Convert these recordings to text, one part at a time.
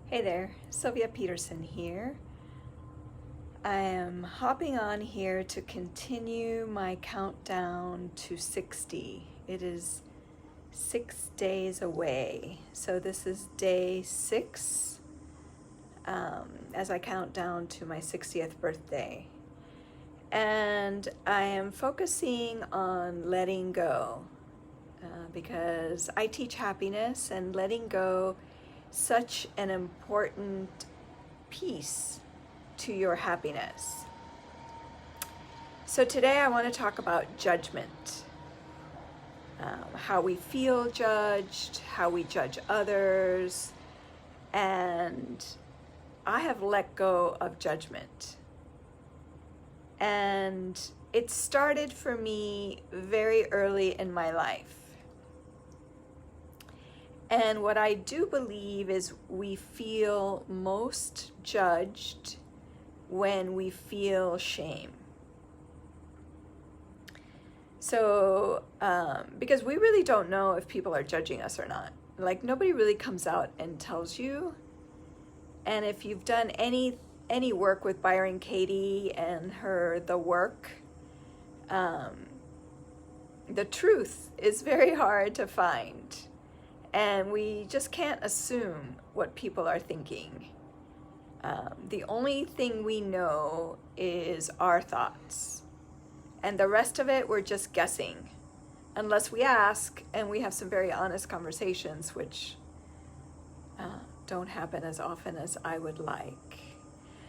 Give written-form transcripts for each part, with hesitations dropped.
Hey there, Sylvia Peterson here. I am hopping on here to continue my countdown to 60. It is 6 days away. So this is day 6 as I count down to my 60th birthday. And I am focusing on letting go because I teach happiness, and letting go such an important piece to your happiness. So today I want to talk about judgment, how we feel judged, how we judge others, and I have let go of judgment. And it started for me very early in my life. And what I do believe is we feel most judged when we feel shame. So, because we really don't know if people are judging us or not. Like, nobody really comes out and tells you. And if you've done any work with Byron Katie and the work, the truth is very hard to find. And we just can't assume what people are thinking. The only thing we know is our thoughts. And the rest of it, we're just guessing. Unless we ask, and we have some very honest conversations, which don't happen as often as I would like.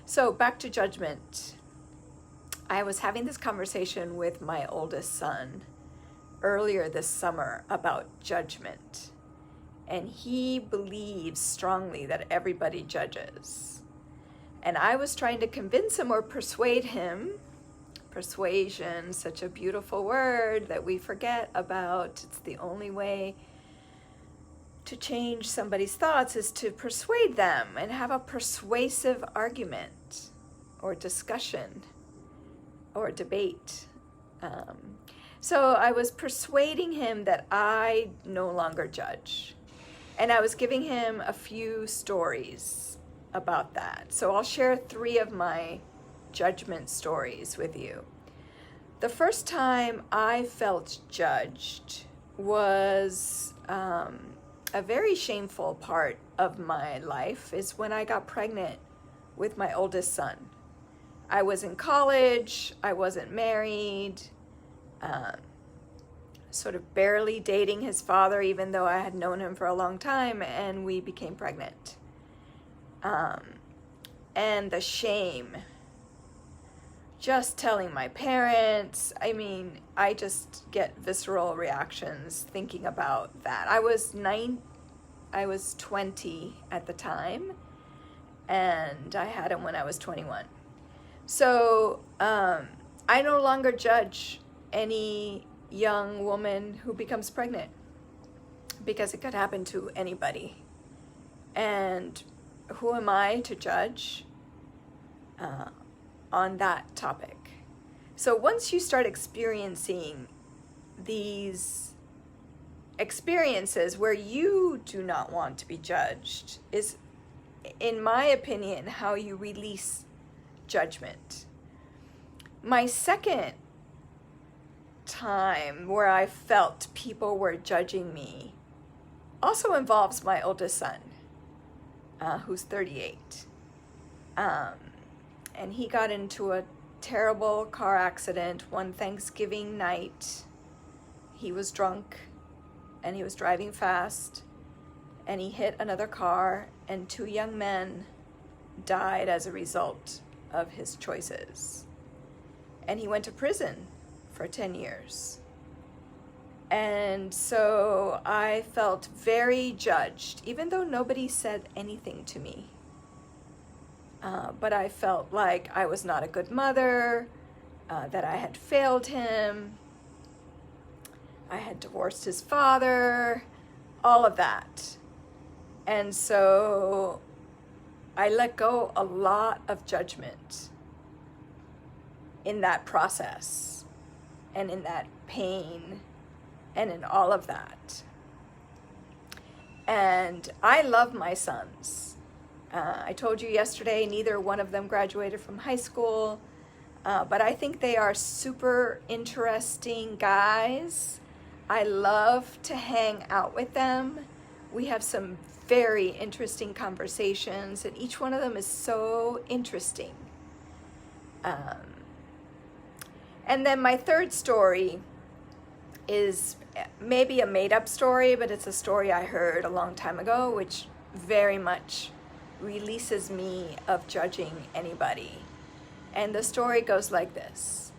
So back to judgment. I was having this conversation with my oldest son earlier this summer about judgment. And he believes strongly that everybody judges. And I was trying to convince him or persuade him. Persuasion, such a beautiful word that we forget about. It's the only way to change somebody's thoughts is to persuade them and have a persuasive argument or discussion or debate. So I was persuading him that I no longer judge. And I was giving him a few stories about that. So I'll share 3 of my judgment stories with you. The first time I felt judged was a very shameful part of my life is when I got pregnant with my oldest son. I was in college, I wasn't married, sort of barely dating his father, even though I had known him for a long time, and we became pregnant. And the shame, just telling my parents, I just get visceral reactions thinking about that. I was 20 at the time, and I had him when I was 21. So I no longer judge any young woman who becomes pregnant because it could happen to anybody. And who am I to judge on that topic? So once you start experiencing these experiences where you do not want to be judged is, in my opinion, how you release judgment. My second time where I felt people were judging me also involves my oldest son, who's 38. And he got into a terrible car accident one Thanksgiving night. He was drunk and he was driving fast, and he hit another car, and 2 young men died as a result of his choices. And he went to prison for 10 years. And so I felt very judged, even though nobody said anything to me. But I felt like I was not a good mother, that I had failed him, I had divorced his father, all of that. And so I let go a lot of judgment in that process and in that pain and in all of that. And I love my sons. I told you yesterday, neither one of them graduated from high school, but I think they are super interesting guys. I love to hang out with them. We have some very interesting conversations, and each one of them is so interesting. And then my third story is maybe a made-up story, but it's a story I heard a long time ago, which very much releases me of judging anybody. And the story goes like this.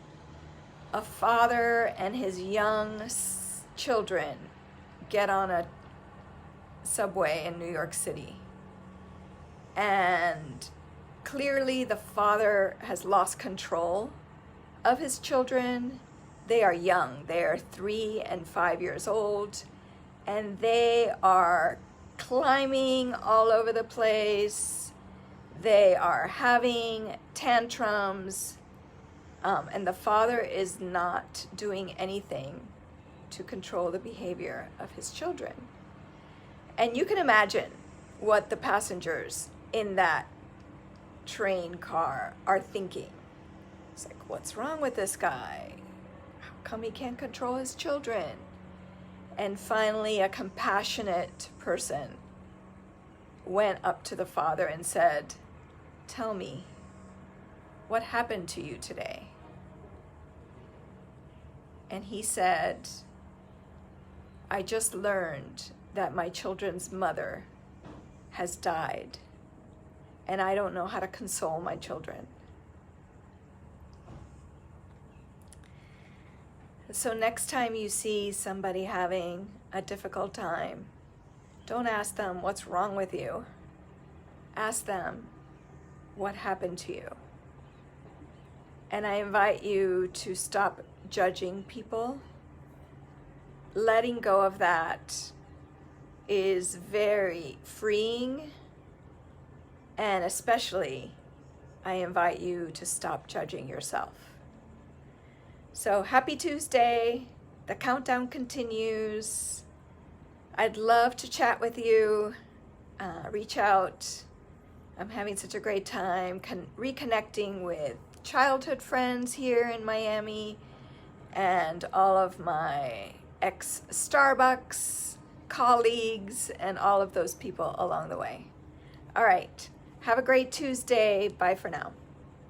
A father and his young children get on a subway in New York City. And clearly the father has lost control of his children. They are young. They are 3 and 5 years old, and they are climbing all over the place. They are having tantrums, and the father is not doing anything to control the behavior of his children. And you can imagine what the passengers in that train car are thinking. It's like, what's wrong with this guy? How come he can't control his children? And finally, a compassionate person went up to the father and said, "Tell me, what happened to you today?" And he said, "I just learned that my children's mother has died, and I don't know how to console my children." So next time you see somebody having a difficult time, don't ask them what's wrong with you. Ask them what happened to you. And I invite you to stop judging people. Letting go of that is very freeing, and especially I invite you to stop judging yourself. So happy Tuesday. The countdown continues. I'd love to chat with you. Reach out. I'm having such a great time reconnecting with childhood friends here in Miami and all of my ex-Starbucks colleagues and all of those people along the way. All right. Have a great Tuesday. Bye for now.